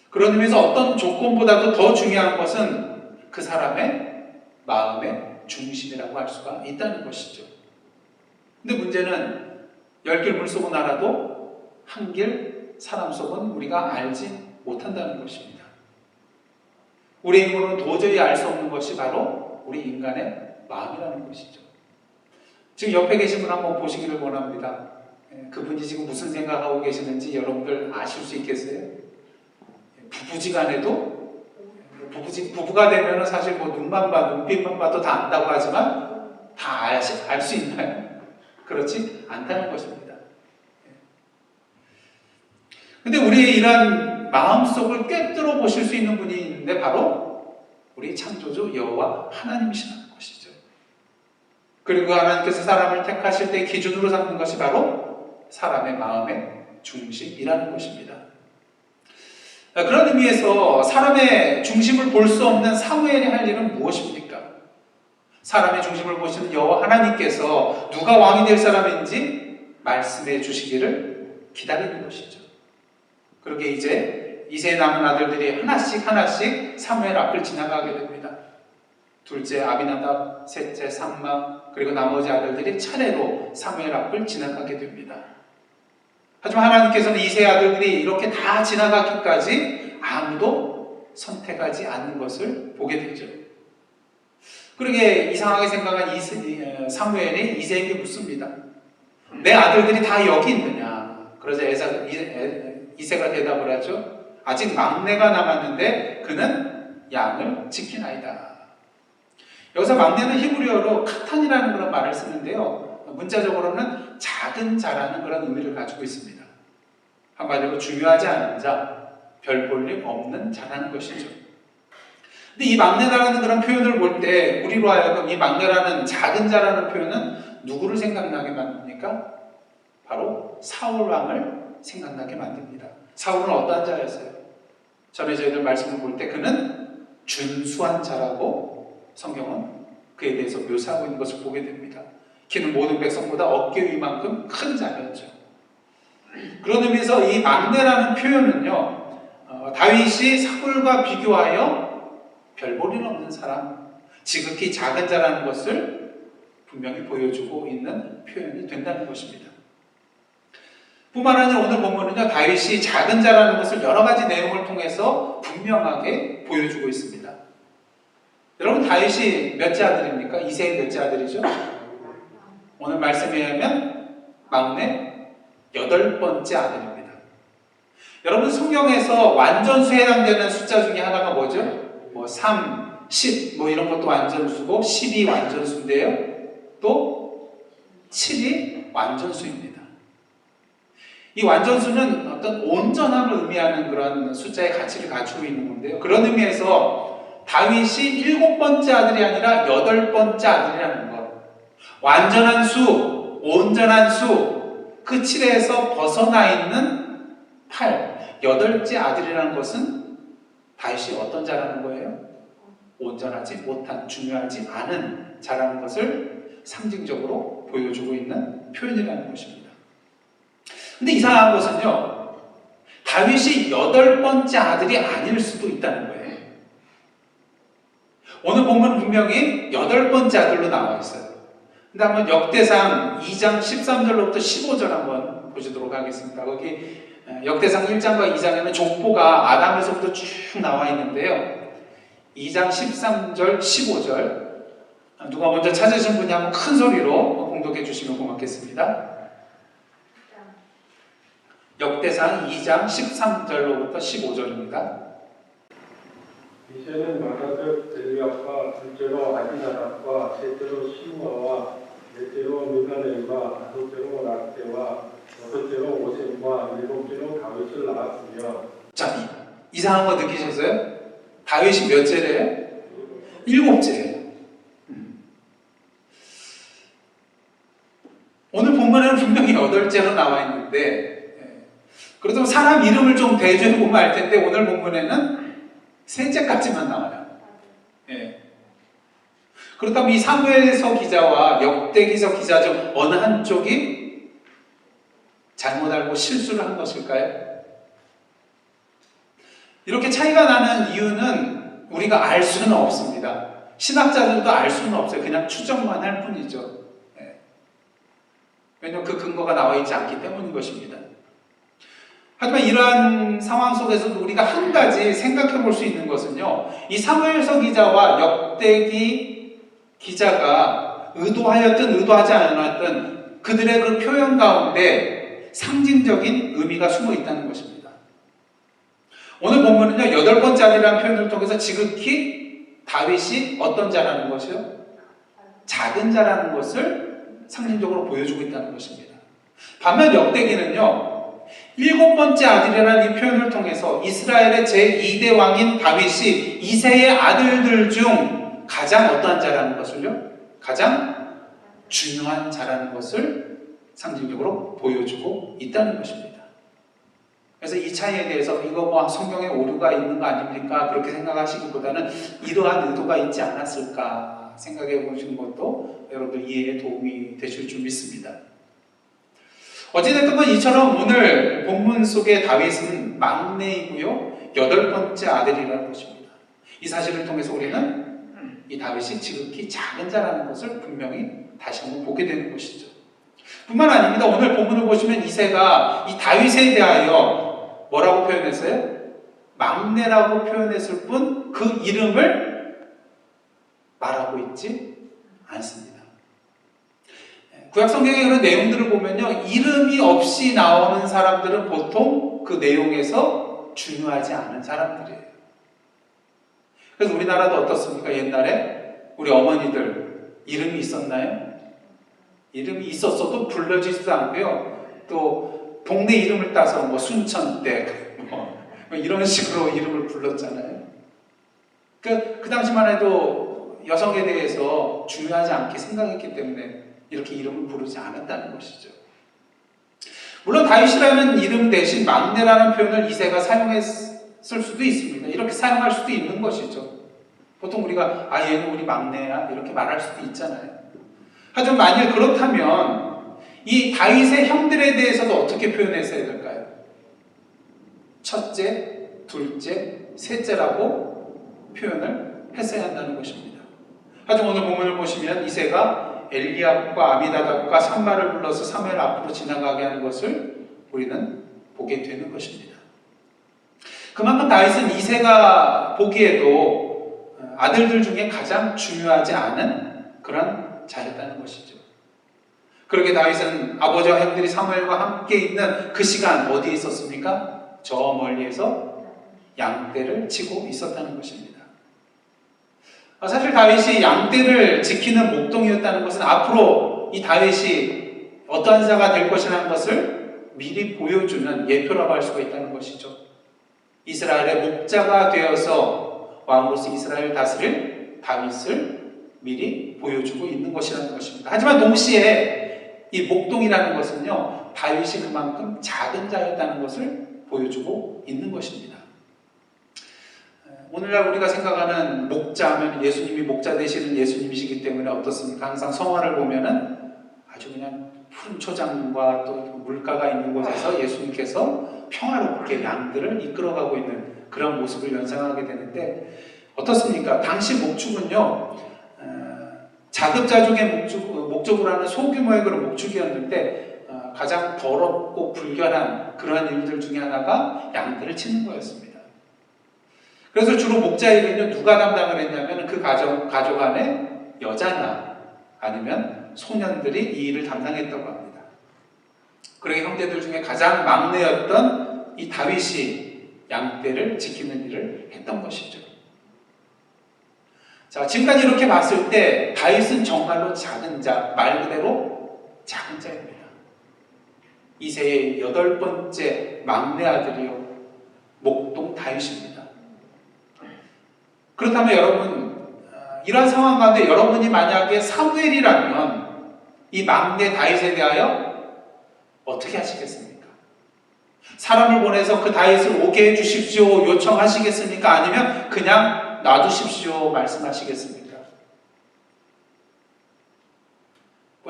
그런 의미에서 어떤 조건보다도 더 중요한 것은 그 사람의 마음의 중심이라고 할 수가 있다는 것이죠. 근데 문제는 10길 물속은 알아도 한 길 사람 속은 우리가 알지 못한다는 것입니다. 우리의 힘으로는 도저히 알 수 없는 것이 바로 우리 인간의 마음이라는 것이죠. 지금 옆에 계신 분 한번 보시기를 원합니다. 그분이 지금 무슨 생각하고 계시는지 여러분들 아실 수 있겠어요? 부부지간에도 부부가 되면 사실 눈만 봐, 눈빛만 봐도 다 안다고 하지만 다 알 수 있나요? 그렇지 않다는 것입니다. 근데 우리의 이러한 마음속을 꿰뚫어 보실 수 있는 분이 있는데 바로 우리 창조주 여호와 하나님이시라는 것이죠. 그리고 하나님께서 사람을 택하실 때 기준으로 삼는 것이 바로 사람의 마음의 중심이라는 것입니다. 그런 의미에서 사람의 중심을 볼 수 없는 사무엘이 할 일은 무엇입니까? 사람의 중심을 보시는 여호와 하나님께서 누가 왕이 될 사람인지 말씀해 주시기를 기다리는 것이죠. 그렇게 이제 이새에 남은 아들들이 하나씩 사무엘 앞을 지나가게 됩니다. 둘째 아비나답, 셋째 삼마, 그리고 나머지 아들들이 차례로 사무엘 앞을 지나가게 됩니다. 하지만 하나님께서는 이세 아들들이 이렇게 다 지나가기까지 아무도 선택하지 않는 것을 보게 되죠. 그러게 이상하게 생각한 사무엘이 이세에게 묻습니다. 내 아들들이 다 여기 있느냐? 그러자 이세가 대답을 하죠. 아직 막내가 남았는데 그는 양을 지키나이다. 여기서 막내는 히브리어로 카탄이라는 그런 말을 쓰는데요. 문자적으로는 작은 자라는 그런 의미를 가지고 있습니다. 한마디로 중요하지 않은 자, 별 볼 일 없는 자라는 것이죠. 근데 이 막내라는 그런 표현을 볼 때 우리로 하여금 이 막내라는 작은 자라는 표현은 누구를 생각나게 만듭니까? 바로 사울 왕을 생각나게 만듭니다. 사울은 어떠한 자였어요? 전에 저희들 말씀을 볼 때 그는 준수한 자라고 성경은 그에 대해서 묘사하고 있는 것을 보게 됩니다. 그는 모든 백성보다 어깨 위만큼 큰 자였죠. 그런 의미에서 이 막내라는 표현은요, 다윗이 사울과 비교하여 별 볼 일 없는 사람, 지극히 작은 자라는 것을 분명히 보여주고 있는 표현이 된다는 것입니다. 뿐만 아니라 오늘 본문은요, 다윗이 작은 자라는 것을 여러 가지 내용을 통해서 분명하게 보여주고 있습니다. 여러분, 다윗이 몇째 아들입니까? 이세의 몇째 아들이죠? 오늘 말씀에 의하면 막내 8번째 아들입니다. 여러분, 성경에서 완전수에 해당되는 숫자 중에 하나가 뭐죠? 3, 10 이런 것도 완전수고 10이 완전수인데요. 또 7이 완전수입니다. 이 완전수는 어떤 온전함을 의미하는 그런 숫자의 가치를 갖추고 있는 건데요. 그런 의미에서 다윗이 7번째 아들이 아니라 8번째 아들이라는 것. 완전한 수, 온전한 수, 그 7에서 벗어나 있는 8, 8째 아들이라는 것은 다윗이 어떤 자라는 거예요? 온전하지 못한, 중요하지 않은 자라는 것을 상징적으로 보여주고 있는 표현이라는 것입니다. 근데 이상한 것은요, 다윗이 8번째 아들이 아닐 수도 있다는 거예요. 오늘 본문은 분명히 8번째 아들로 나와 있어요. 근데 한번 역대상 2장 13절로부터 15절 한번 보시도록 하겠습니다. 거기 역대상 1장과 2장에는 족보가 아담에서부터 쭉 나와 있는데요. 2장 13절, 15절 누가 먼저 찾으신 분이 한번 큰 소리로 공독해 주시면 고맙겠습니다. 역대상 2장 13절로부터 15절입니다. 이세는 마가들 델리압과 둘째로 아비나답과 셋째로 시므아와 넷째로 미가넬과 다섯째로 락대와 여섯째로 오셈과 일곱째로 다윗을 낳았으며. 자, 이상한 거 느끼셨어요? 다윗이 몇째래요? 7째예요. 오늘 본문에는 분명히 8째로 나와 있는데, 그래도 사람 이름을 좀 대조해 보면 알 텐데 오늘 본문에는 3째까지만 나와요. 예. 그렇다면 이 사무엘서 기자와 역대기서 기자 중 어느 한쪽이 잘못 알고 실수를 한 것일까요? 이렇게 차이가 나는 이유는 우리가 알 수는 없습니다. 신학자들도 알 수는 없어요. 그냥 추정만 할 뿐이죠. 예. 왜냐하면 그 근거가 나와 있지 않기 때문인 것입니다. 하지만 이러한 상황 속에서도 우리가 한 가지 생각해 볼 수 있는 것은요, 이 사무엘서 기자와 역대기 기자가 의도하였든 의도하지 않았든 그들의 그 표현 가운데 상징적인 의미가 숨어 있다는 것입니다. 오늘 본문은요, 8번째 아들이라는 표현을 통해서 지극히 다윗이 어떤 자라는 것이요? 작은 자라는 것을 상징적으로 보여주고 있다는 것입니다. 반면 역대기는요, 7번째 아들이라는 이 표현을 통해서 이스라엘의 제2대 왕인 다윗이 이세의 아들들 중 가장 어떠한 자라는 것을요? 가장 중요한 자라는 것을 상징적으로 보여주고 있다는 것입니다. 그래서 이 차이에 대해서 이거 뭐 성경에 오류가 있는 거 아닙니까? 그렇게 생각하시기보다는 이러한 의도가 있지 않았을까 생각해 보시는 것도 여러분들 이해에 도움이 되실 줄 믿습니다. 어찌됐든 건 이처럼 오늘 본문 속의 다윗은 막내이고요, 8번째 아들이라는 것입니다. 이 사실을 통해서 우리는 이 다윗이 지극히 작은 자라는 것을 분명히 다시 한번 보게 되는 것이죠. 뿐만 아닙니다. 오늘 본문을 보시면 이새가 이 다윗에 대하여 뭐라고 표현했어요? 막내라고 표현했을 뿐 그 이름을 말하고 있지 않습니다. 구약성경의 그런 내용들을 보면요, 이름이 없이 나오는 사람들은 보통 그 내용에서 중요하지 않은 사람들이에요. 그래서 우리나라도 어떻습니까? 옛날에 우리 어머니들 이름이 있었나요? 이름이 있었어도 불러지지도 않고요. 또 동네 이름을 따서 뭐 순천댁 뭐 이런 식으로 이름을 불렀잖아요. 그 당시만 해도 여성에 대해서 중요하지 않게 생각했기 때문에 이렇게 이름을 부르지 않았다는 것이죠. 물론 다윗이라는 이름 대신 막내라는 표현을 이새가 사용했을 수도 있습니다. 이렇게 사용할 수도 있는 것이죠. 보통 우리가 얘는 우리 막내야 이렇게 말할 수도 있잖아요. 하지만 만일 그렇다면 이 다윗의 형들에 대해서도 어떻게 표현했어야 될까요? 첫째, 둘째, 셋째라고 표현을 했어야 한다는 것입니다. 하지만 오늘 본문을 보시면 이새가 엘리압과 아미나답과 산마를 불러서 사무엘 앞으로 지나가게 하는 것을 우리는 보게 되는 것입니다. 그만큼 다윗은 이새가 보기에도 아들들 중에 가장 중요하지 않은 그런 자였다는 것이죠. 그렇게 다윗은 아버지와 형들이 사무엘과 함께 있는 그 시간 어디에 있었습니까? 저 멀리에서 양떼를 치고 있었다는 것입니다. 사실 다윗이 양떼를 지키는 목동이었다는 것은 앞으로 이 다윗이 어떠한 자가 될 것이라는 것을 미리 보여주는 예표라고 할 수가 있다는 것이죠. 이스라엘의 목자가 되어서 왕으로서 이스라엘을 다스릴 다윗을 미리 보여주고 있는 것이라는 것입니다. 하지만 동시에 이 목동이라는 것은요, 다윗이 그만큼 작은 자였다는 것을 보여주고 있는 것입니다. 오늘날 우리가 생각하는 목자하면 예수님이 목자 되시는 예수님이시기 때문에 어떻습니까? 항상 성화를 보면은 아주 그냥 푸른 초장과 또 물가가 있는 곳에서 예수님께서 평화롭게 양들을 이끌어가고 있는 그런 모습을 연상하게 되는데 어떻습니까? 당시 목축은요, 자급자족의 목적으로 하는 소규모의 그런 목축이었는데 가장 더럽고 불결한 그러한 일들 중에 하나가 양들을 치는 거였습니다. 그래서 주로 목자 일은요, 누가 담당을 했냐면 그 가족 안에 여자나 아니면 소년들이 이 일을 담당했다고 합니다. 그러게 형제들 중에 가장 막내였던 이 다윗이 양떼를 지키는 일을 했던 것이죠. 자, 지금까지 이렇게 봤을 때 다윗은 정말로 작은 자, 말 그대로 작은 자입니다. 이새의 8번째 막내 아들이요, 목동 다윗입니다. 그렇다면 여러분, 이러한 상황 가운데 여러분이 만약에 사무엘이라면 이 막내 다윗에 대하여 어떻게 하시겠습니까? 사람을 보내서 그 다윗을 오게 해주십시오 요청하시겠습니까? 아니면 그냥 놔두십시오 말씀하시겠습니까?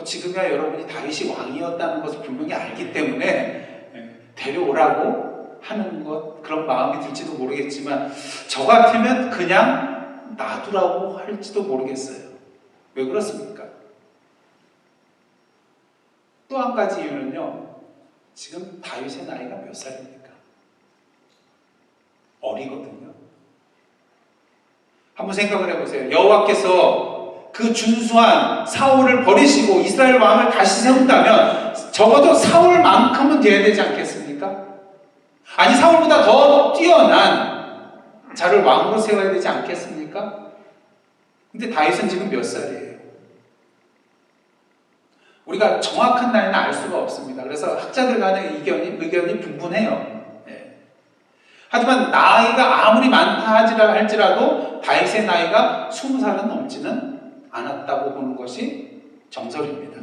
지금이야 여러분이 다윗이 왕이었다는 것을 분명히 알기 때문에 데려오라고 하는 것, 그런 마음이 들지도 모르겠지만 저 같으면 그냥 놔두라고 할지도 모르겠어요. 왜 그렇습니까? 또 한 가지 이유는요, 지금 다윗의 나이가 몇 살입니까? 어리거든요. 한번 생각을 해보세요. 여호와께서 그 준수한 사울을 버리시고 이스라엘 왕을 다시 세운다면 적어도 사울만큼은 돼야 되지 않겠습니까? 아니, 사울보다 더 뛰어난 자를 왕으로 세워야 되지 않겠습니까? 근데 다윗은 지금 몇 살이에요? 우리가 정확한 나이는 알 수가 없습니다. 그래서 학자들 간의 의견이 분분해요. 네. 하지만 나이가 아무리 많다 할지라도 다윗의 나이가 20살은 넘지는 않았다고 보는 것이 정설입니다.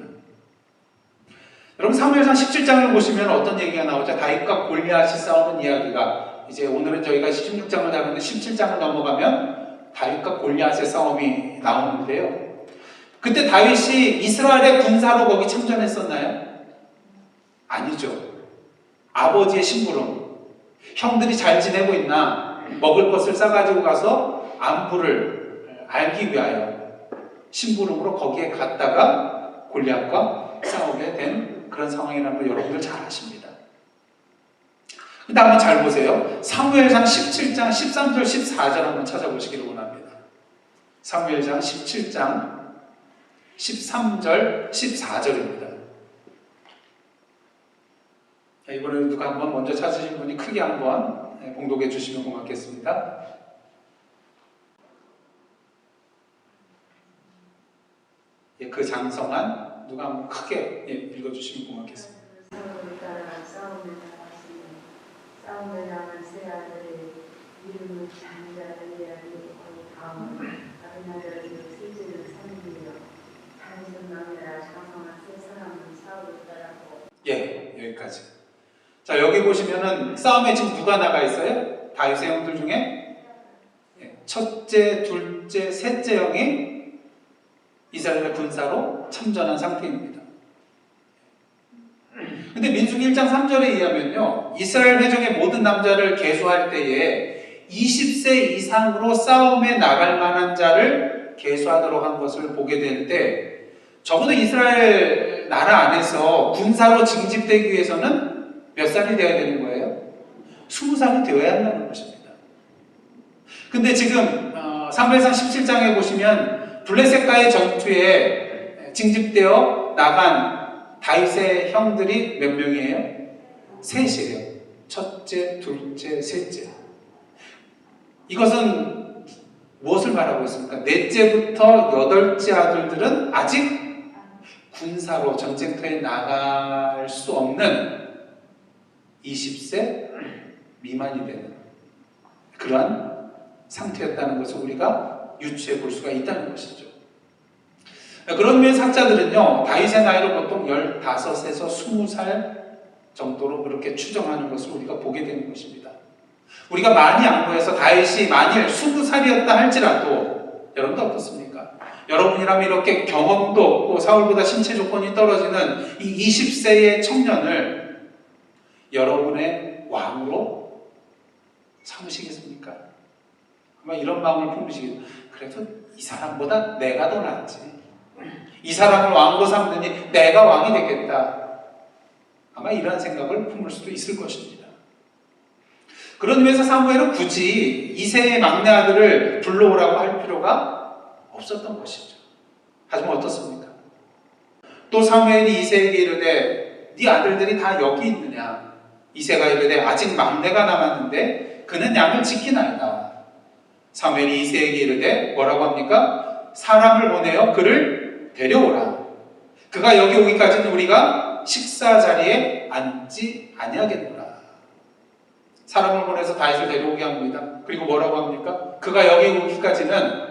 여러분, 사무엘상 17장을 보시면 어떤 얘기가 나오죠? 다윗과 골리앗이 싸우는 이야기가, 이제 오늘은 저희가 16장을 다루는데 17장을 넘어가면 다윗과 골리앗의 싸움이 나오는데요. 그때 다윗이 이스라엘의 군사로 거기 참전했었나요? 아니죠. 아버지의 심부름, 형들이 잘 지내고 있나 먹을 것을 싸가지고 가서 안부를 알기 위하여 심부름으로 거기에 갔다가 골리앗과 싸우게 된 그런 상황이라는 걸 여러분들 잘 아십니다. 근데 한번 잘 보세요. 사무엘상 17장 13절 14절 한번 찾아보시기를 원합니다. 사무엘상 17장 13절 14절입니다. 이번에는 누가 한번 먼저 찾으신 분이 크게 한번 봉독해 주시면 고맙겠습니다. 그 장성한 누가 한번 크게 읽어주시면 고맙겠습니다. 사울을 따라 싸움을 나갔으니 싸움을 나간 세 아들의 이름은 장자들의 아들이고 다음은 아비나답의 셋째를 삼기며 다윗은 막내라 장성한 세 사람은 사울을 따라고. 여기까지. 자, 여기 보시면은 싸움에 지금 누가 나가 있어요? 다윗의 형들 중에 첫째, 둘째, 셋째 형이 이스라엘의 군사로 참전한 상태입니다. 근데 민수기 1장 3절에 의하면요, 이스라엘 회중의 모든 남자를 계수할 때에 20세 이상으로 싸움에 나갈 만한 자를 계수하도록 한 것을 보게 되는데, 적어도 이스라엘 나라 안에서 군사로 징집되기 위해서는 몇 살이 되어야 되는 거예요? 20살이 되어야 한다는 것입니다. 근데 지금 사무엘상 17장에 보시면 블레셋과의 전투에 징집되어 나간 다윗의 형들이 몇 명이에요? 셋이에요. 첫째, 둘째, 셋째. 이것은 무엇을 말하고 있습니까? 넷째부터 여덟째 아들들은 아직 군사로 전쟁터에 나갈 수 없는 20세 미만이 되는 그러한 상태였다는 것을 우리가 유추해 볼 수가 있다는 것이죠. 그런 면에서 학자들은요, 다윗의 나이를 보통 15에서 20살 정도로 그렇게 추정하는 것을 우리가 보게 되는 것입니다. 우리가 많이 양보해서 다윗이 만일 20살이었다 할지라도 여러분도 어떻습니까? 여러분이라면 이렇게 경험도 없고 사울보다 신체 조건이 떨어지는 이 20세의 청년을 여러분의 왕으로 삼으시겠습니까? 아마 이런 마음을 품으시겠죠. 그래도 이 사람보다 내가 더 낫지. 이 사람을 왕으로 삼느니 내가 왕이 되겠다. 아마 이런 생각을 품을 수도 있을 것입니다. 그런 의미에서 사무엘은 굳이 이세의 막내 아들을 불러오라고 할 필요가 없었던 것이죠. 하지만 어떻습니까? 또 사무엘이 이세에게 이르되 네 아들들이 다 여기 있느냐? 이세가 이르되 아직 막내가 남았는데 그는 양을 지키나이다. 사무엘이 이세에게 이르되 뭐라고 합니까? 사람을 보내어 그를 데려오라. 그가 여기 오기까지는 우리가 식사 자리에 앉지 아니하겠노라. 사람을 보내서 다윗을 데려오게 합니다. 그리고 뭐라고 합니까? 그가 여기 오기까지는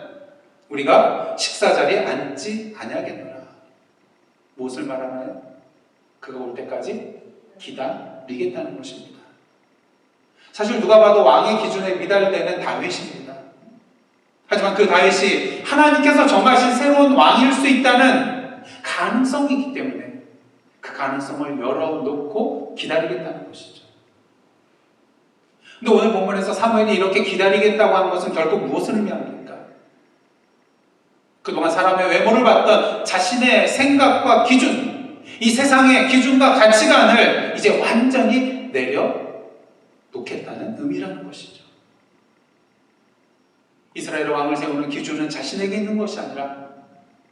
우리가 식사 자리에 앉지 아니하겠노라. 무엇을 말하나요? 그가 올 때까지 기다리겠다는 것입니다. 사실 누가 봐도 왕의 기준에 미달되는 다윗입니다. 하지만 그 다윗이 하나님께서 정하신 새로운 왕일 수 있다는 가능성이 있기 때문에 그 가능성을 열어놓고 기다리겠다는 것이죠. 근데 오늘 본문에서 사무엘이 이렇게 기다리겠다고 한 것은 결국 무엇을 의미합니까? 그동안 사람의 외모를 봤던 자신의 생각과 기준, 이 세상의 기준과 가치관을 이제 완전히 내려놓겠다는 의미라는 것이죠. 이스라엘의 왕을 세우는 기준은 자신에게 있는 것이 아니라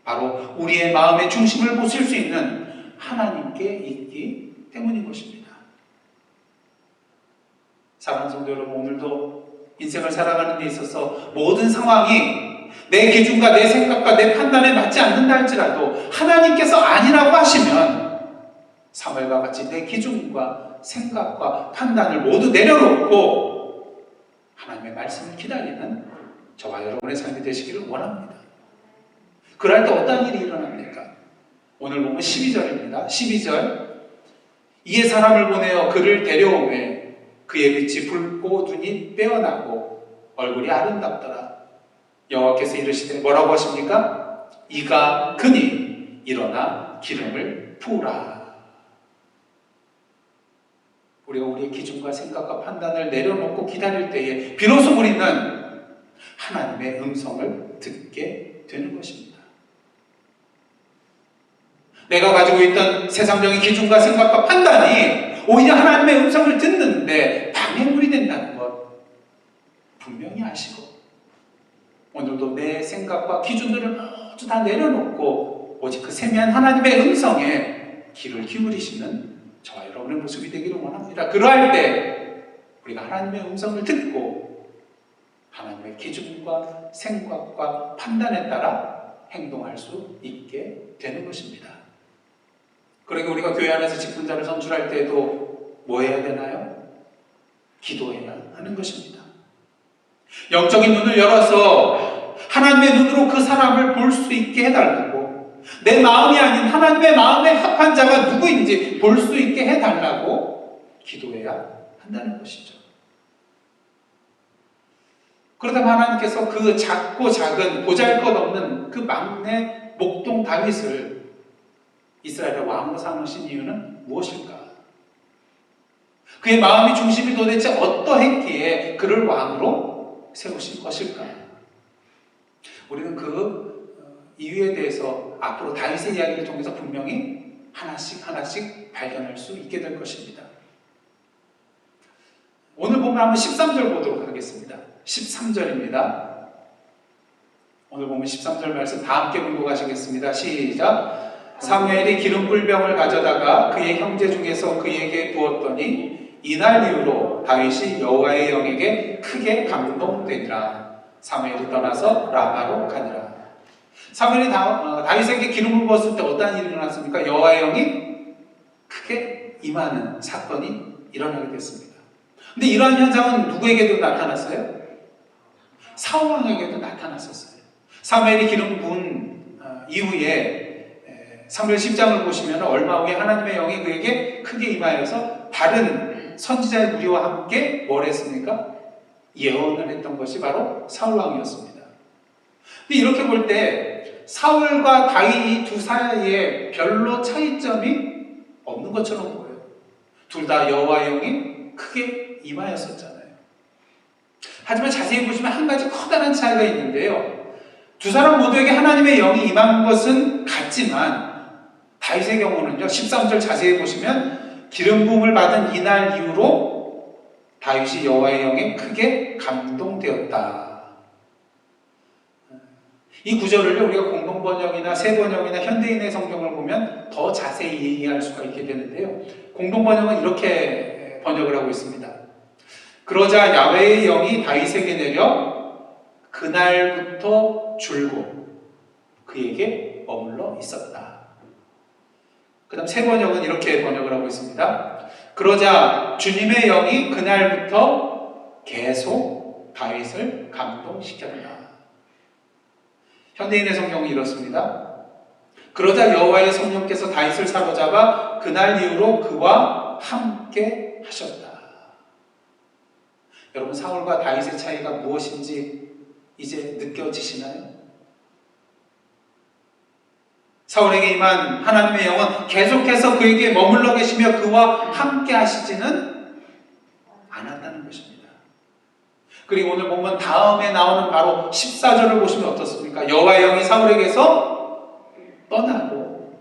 바로 우리의 마음의 중심을 보실 수 있는 하나님께 있기 때문인 것입니다. 사랑하는 성도 여러분, 오늘도 인생을 살아가는 데 있어서 모든 상황이 내 기준과 내 생각과 내 판단에 맞지 않는다 할지라도 하나님께서 아니라고 하시면 사무엘과 같이 내 기준과 생각과 판단을 모두 내려놓고 하나님의 말씀을 기다리는 저와 여러분의 삶이 되시기를 원합니다. 그럴 때 어떤 일이 일어납니까? 오늘 보면 12절입니다. 12절 이에 사람을 보내어 그를 데려오매 그의 빛이 붉고 눈이 빼어나고 얼굴이 아름답더라. 여호와께서 이르시되 뭐라고 하십니까? 이가 그니 일어나 기름을 부으라. 우리가 우리의 기준과 생각과 판단을 내려놓고 기다릴 때에 비로소 우리는 하나님의 음성을 듣게 되는 것입니다. 내가 가지고 있던 세상적인 기준과 생각과 판단이 오히려 하나님의 음성을 듣는데 방해물이 된다는 것 분명히 아시고, 오늘도 내 생각과 기준들을 모두 다 내려놓고 오직 그 세미한 하나님의 음성에 귀를 기울이시는 저와 여러분의 모습이 되기를 원합니다. 그러할 때 우리가 하나님의 음성을 듣고 하나님의 기준과 생각과 판단에 따라 행동할 수 있게 되는 것입니다. 그러니까 우리가 교회 안에서 직분자를 선출할 때도 뭐 해야 되나요? 기도해야 하는 것입니다. 영적인 눈을 열어서 하나님의 눈으로 그 사람을 볼 수 있게 해달라고, 내 마음이 아닌 하나님의 마음에 합한 자가 누구인지 볼 수 있게 해달라고 기도해야 한다는 것이죠. 그러다 하나님께서 그 작고 작은 보잘것없는 그 막내 목동 다윗을 이스라엘의 왕으로 삼으신 이유는 무엇일까? 그의 마음의 중심이 도대체 어떠했기에 그를 왕으로 세우신 것일까? 우리는 그 이유에 대해서 앞으로 다윗의 이야기를 통해서 분명히 하나씩 발견할 수 있게 될 것입니다. 오늘 보면 한번 13절 보도록 하겠습니다. 13절입니다. 오늘 보면 13절 말씀 다 함께 공독하시겠습니다. 시작. 사무엘이 기름불병을 가져다가 그의 형제 중에서 그에게 부었더니 이날 이후로 다윗이 여호와의 영에게 크게 감동되니라. 사무엘이 떠나서 라마로 가니라. 사무엘이 다윗에게 기름을 부었을 때 어떠한 일이 일어났습니까? 여호와의 영이 크게 임하는 사건이 일어나게 됐습니다. 근데 이러한 현상은 누구에게도 나타났어요? 사울 왕에게도 나타났었어요. 사무엘이 기름 부은 이후에 사무엘 10장을 보시면 얼마 후에 하나님의 영이 그에게 크게 임하여서 다른 선지자의 무리와 함께 뭘 했습니까? 예언을 했던 것이 바로 사울 왕이었습니다. 근데 이렇게 볼 때 사울과 다윗 이 두 사이에 별로 차이점이 없는 것처럼 보여요. 둘 다 여호와의 영이 크게 임하였었잖아요. 하지만 자세히 보시면 한 가지 커다란 차이가 있는데요. 두 사람 모두에게 하나님의 영이 임한 것은 같지만 다윗의 경우는요, 13절 자세히 보시면 기름 부음을 받은 이날 이후로 다윗이 여호와의 영에 크게 감동되었다. 이 구절을요, 우리가 공동번역이나 새번역이나 현대인의 성경을 보면 더 자세히 이해할 수가 있게 되는데요. 공동번역은 이렇게 번역을 하고 있습니다. 그러자 야훼의 영이 다윗에게 내려 그날부터 줄곧 그에게 머물러 있었다. 그 다음 새 번역은 이렇게 번역을 하고 있습니다. 그러자 주님의 영이 그날부터 계속 다윗을 감동시켰다. 현대인의 성경은 이렇습니다. 그러자 여호와의 성령께서 다윗을 사로잡아 그날 이후로 그와 함께 하셨다. 여러분, 사울과 다윗의 차이가 무엇인지 이제 느껴지시나요? 사울에게 임한 하나님의 영은 계속해서 그에게 머물러 계시며 그와 함께 하시지는 않았다는 것입니다. 그리고 오늘 보면 다음에 나오는 바로 14절을 보시면 어떻습니까? 여호와의 영이 사울에게서 떠나고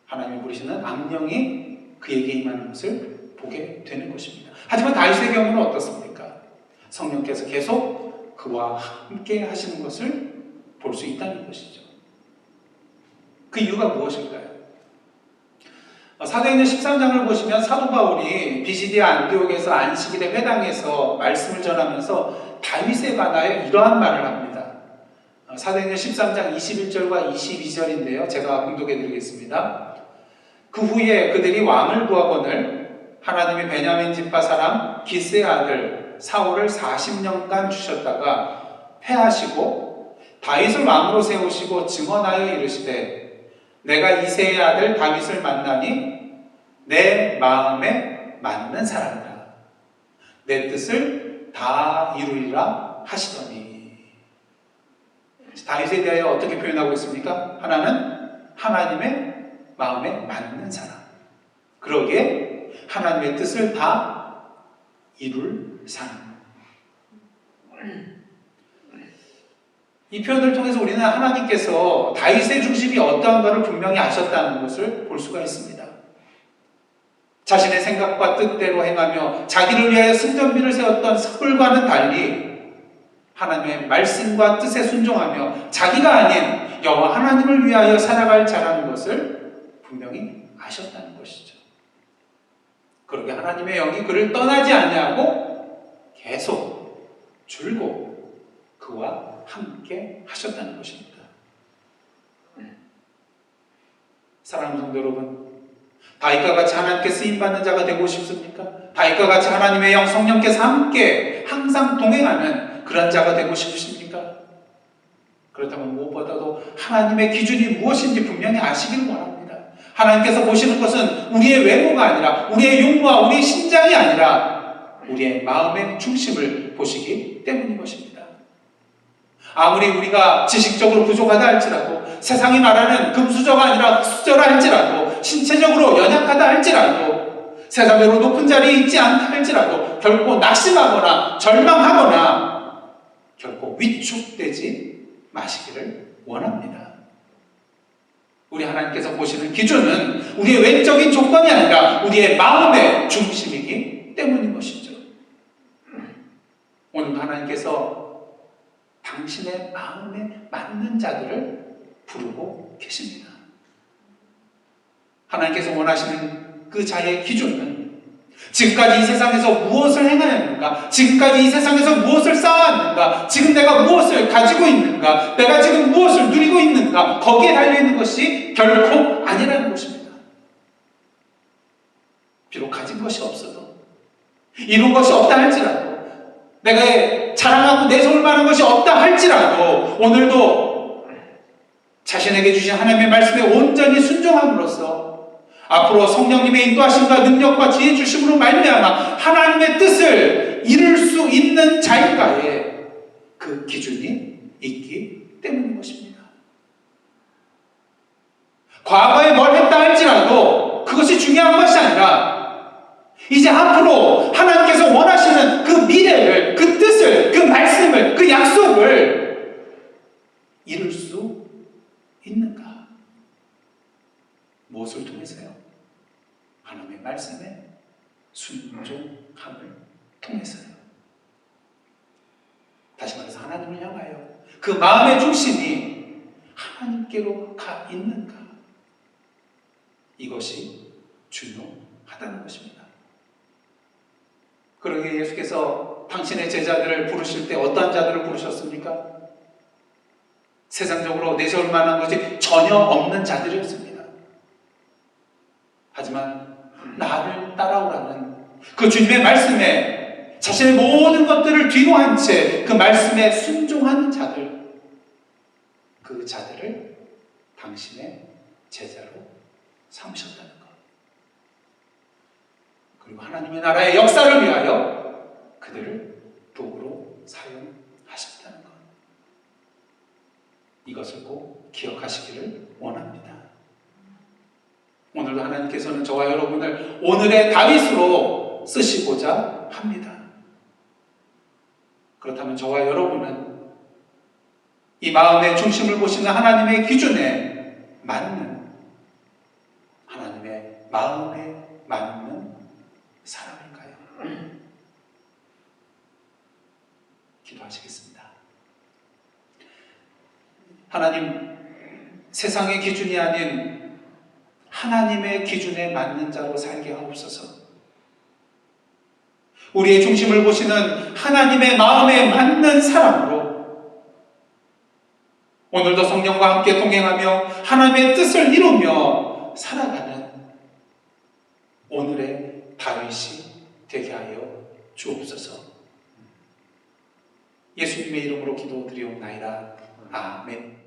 하나님이 부르시는 악령이 그에게 임하는 것을 보게 되는 것입니다. 하지만 다윗의 경우는 어떻습니까? 성령께서 계속 그와 함께 하시는 것을 볼 수 있다는 것이죠. 그 이유가 무엇일까요? 사도행전 13장을 보시면 사도 바울이 비시디아 안디옥에서 안식일의 회당에서 말씀을 전하면서 다윗에 관하여 이러한 말을 합니다. 사도행전 13장 21절과 22절인데요. 제가 공독해 드리겠습니다. 그 후에 그들이 왕을 구하거늘 하나님이 베냐민 지파 사람 기스의 아들 사울을 40년간 주셨다가 패하시고 다윗을 왕으로 세우시고 증언하여 이르시되 내가 이새의 아들 다윗을 만나니 내 마음에 맞는 사람이라 내 뜻을 다 이루리라 하시더니, 다윗에 대하여 어떻게 표현하고 있습니까? 하나는 하나님의 마음에 맞는 사람, 그러기에 하나님의 뜻을 다 이룰 사람. 이 표현을 통해서 우리는 하나님께서 다윗의 중심이 어떠한가를 분명히 아셨다는 것을 볼 수가 있습니다. 자신의 생각과 뜻대로 행하며 자기를 위하여 승전비를 세웠던 사울과는 달리 하나님의 말씀과 뜻에 순종하며 자기가 아닌 여호와 하나님을 위하여 살아갈 자라는 것을 분명히 아셨다는 것이죠. 그러게 하나님의 영이 그를 떠나지 아니하고 계속 줄곧 그와 함께 하셨다는 것입니다. 사랑하는 성도 여러분, 다윗과 같이 하나님께 쓰임받는 자가 되고 싶습니까? 다윗과 같이 하나님의 영 성령께서 함께 항상 동행하는 그런 자가 되고 싶으십니까? 그렇다면 무엇보다도 하나님의 기준이 무엇인지 분명히 아시길 원합니다. 하나님께서 보시는 것은 우리의 외모가 아니라 우리의 용모와 우리의 신장이 아니라 우리의 마음의 중심을 보시기 때문인 것입니다. 아무리 우리가 지식적으로 부족하다 할지라도, 세상이 말하는 금수저가 아니라 흑수저라 할지라도, 신체적으로 연약하다 할지라도, 세상으로 높은 자리에 있지 않다 할지라도 결코 낙심하거나 절망하거나 결코 위축되지 마시기를 원합니다. 우리 하나님께서 보시는 기준은 우리의 외적인 조건이 아니라 우리의 마음의 중심이기 때문인 것이죠. 오늘도 하나님께서 당신의 마음에 맞는 자들을 부르고 계십니다. 하나님께서 원하시는 그 자의 기준은 지금까지 이 세상에서 무엇을 행하였는가, 지금까지 이 세상에서 무엇을 쌓아왔는가, 지금 내가 무엇을 가지고 있는가, 내가 지금 무엇을 누리고 있는가, 거기에 달려있는 것이 결코 아니라는 것입니다. 비록 가진 것이 없어도, 이룬 것이 없다 할지라도, 내가 자랑하고 내세울 만한 것이 없다 할지라도 오늘도 자신에게 주신 하나님의 말씀에 온전히 순종함으로써 앞으로 성령님의 인도하심과 능력과 지혜 주심으로 말미암아 하나님의 뜻을 이룰 수 있는 자인가에 그 기준이 있기 때문인 것입니다. 과거에 뭘 했다 할지라도 그것이 중요한 것이 아니라 이제 앞으로 하나님께서 원하시는 그 미래를, 그 뜻을, 그 말씀을, 그 약속을 이룰 수 있는가? 무엇을 통해서요? 하나님의 말씀에 순종함을 통해서요. 다시 말해서 하나님을 향하여 그 마음의 중심이 하나님께로 가 있는가? 이것이 중요하다는 것입니다. 그러기에 예수께서 당신의 제자들을 부르실 때 어떠한 자들을 부르셨습니까? 세상적으로 내세울 만한 것이 전혀 없는 자들이었습니다. 하지만 나를 따라오라는 그 주님의 말씀에 자신의 모든 것들을 뒤로 한 채 그 말씀에 순종하는 자들, 그 자들을 당신의 제자로 삼으셨다는 것. 그리고 하나님의 나라의 역사를 위하여 그들을 도구로 사용하셨다는 것. 이것을 꼭 기억하시기를 원합니다. 오늘도 하나님께서는 저와 여러분을 오늘의 다윗으로 쓰시고자 합니다. 그렇다면 저와 여러분은 이 마음의 중심을 보시는 하나님의 기준에 맞는, 하나님의 마음에 맞는 사람일까요? 기도하시겠습니다. 하나님, 세상의 기준이 아닌 하나님의 기준에 맞는 자로 살게 하옵소서. 우리의 중심을 보시는 하나님의 마음에 맞는 사람으로 오늘도 성령과 함께 동행하며 하나님의 뜻을 이루며 살아가는 오늘의 다윗이 되게 하여 주옵소서. 예수님의 이름으로 기도드리옵나이다. 아멘.